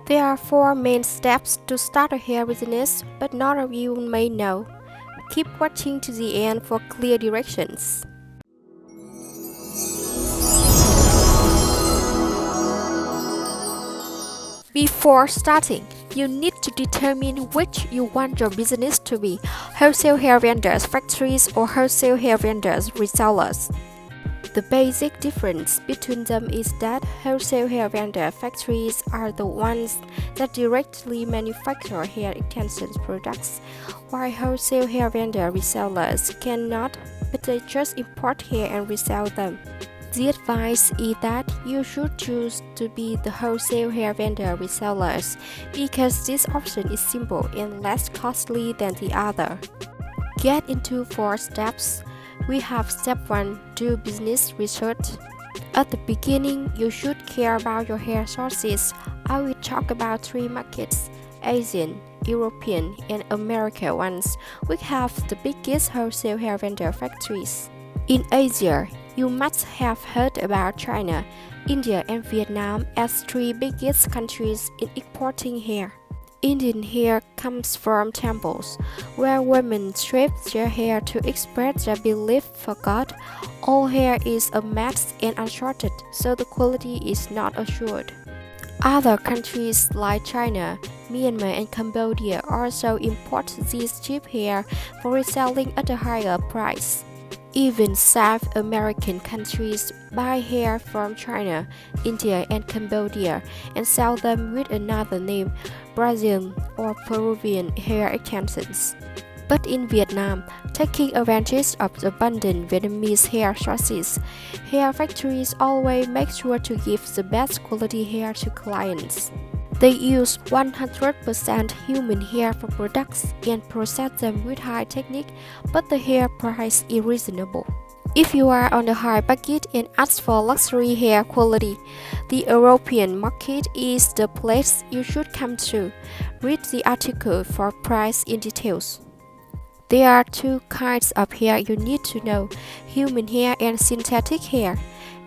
There are four main steps to start a hair business, but none of you may know. Keep watching to the end for clear directions. Before starting, you need to determine which you want your business to be: wholesale hair vendors, factories, or wholesale hair vendors, resellers. The basic difference between them is that wholesale hair vendor factories are the ones that directly manufacture hair extension products, while wholesale hair vendor resellers cannot, but they just import hair and resell them. The advice is that you should choose to be the wholesale hair vendor resellers because this option is simple and less costly than the other. Get into 4 steps. We have step 1, do business research. At the beginning, you should care about your hair sources. I will talk about 3 markets: Asian, European, and American ones, which have the biggest wholesale hair vendor factories. In Asia, you must have heard about China, India, and Vietnam as 3 biggest countries in exporting hair. Indian hair comes from temples, where women strip their hair to express their belief for God. All hair is unmatched and unshorted, so the quality is not assured. Other countries like China, Myanmar, and Cambodia also import this cheap hair for reselling at a higher price. Even South American countries buy hair from China, India, and Cambodia and sell them with another name, Brazilian or Peruvian hair extensions. But in Vietnam, taking advantage of the abundant Vietnamese hair sources, hair factories always make sure to give the best quality hair to clients. They use 100% human hair for products and process them with high technique, but the hair price is reasonable. If you are on a high budget and ask for luxury hair quality, the European market is the place you should come to. Read the article for price in details. There are 2 kinds of hair you need to know: human hair and synthetic hair.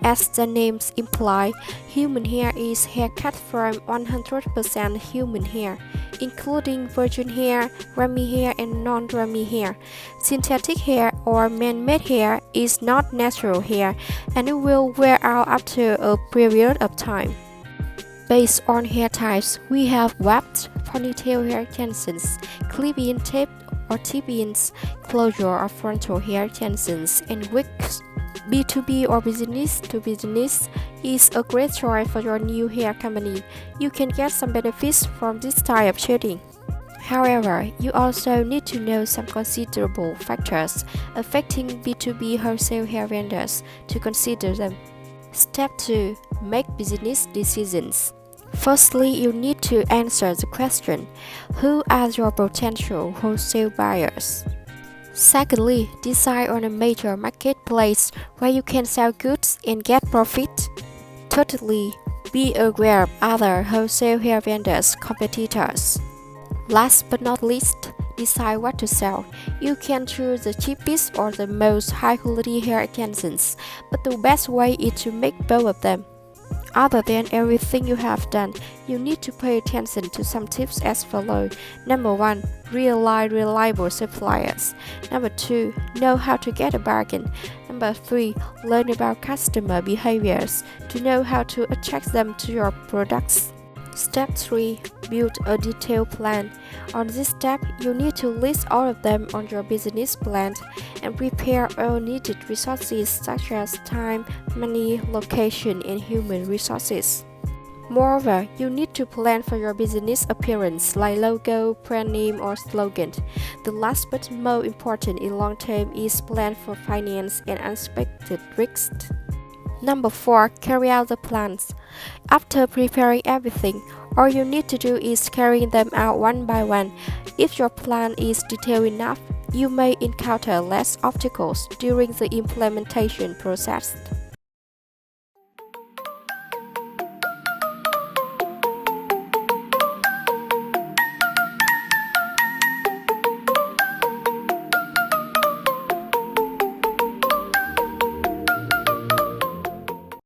As the names imply, human hair is hair cut from 100% human hair, including virgin hair, rammy hair, and non-rammy hair. Synthetic hair or man-made hair is not natural hair, and it will wear out after a period of time. Based on hair types, we have weft, ponytail hair extensions, clip-in, tape or tip-ins, closure or frontal hair extensions, and wigs. B2B or business to business is a great choice for your new hair company. You can get some benefits from this type of shading. However, you also need to know some considerable factors affecting B2B wholesale hair vendors to consider them. Step 2. Make business decisions. Firstly, you need to answer the question: who are your potential wholesale buyers? Secondly, decide on a major marketplace where you can sell goods and get profit. Thirdly, be aware of other wholesale hair vendors' competitors. Last but not least, decide what to sell. You can choose the cheapest or the most high-quality hair extensions, but the best way is to make both of them. Other than everything you have done, you need to pay attention to some tips as follows. Number 1. Realize reliable suppliers. Number 2. Know how to get a bargain. Number 3. Learn about customer behaviors to know how to attract them to your products. Step 3. Build a detailed plan. On this step, you need to list all of them on your business plan and prepare all needed resources such as time, money, location, and human resources. Moreover, you need to plan for your business appearance like logo, brand name, or slogan. The last but most important in long term is plan for finance and unexpected risks. Number 4. Carry out the plans. After preparing everything, all you need to do is carry them out one by one. If your plan is detailed enough, you may encounter less obstacles during the implementation process.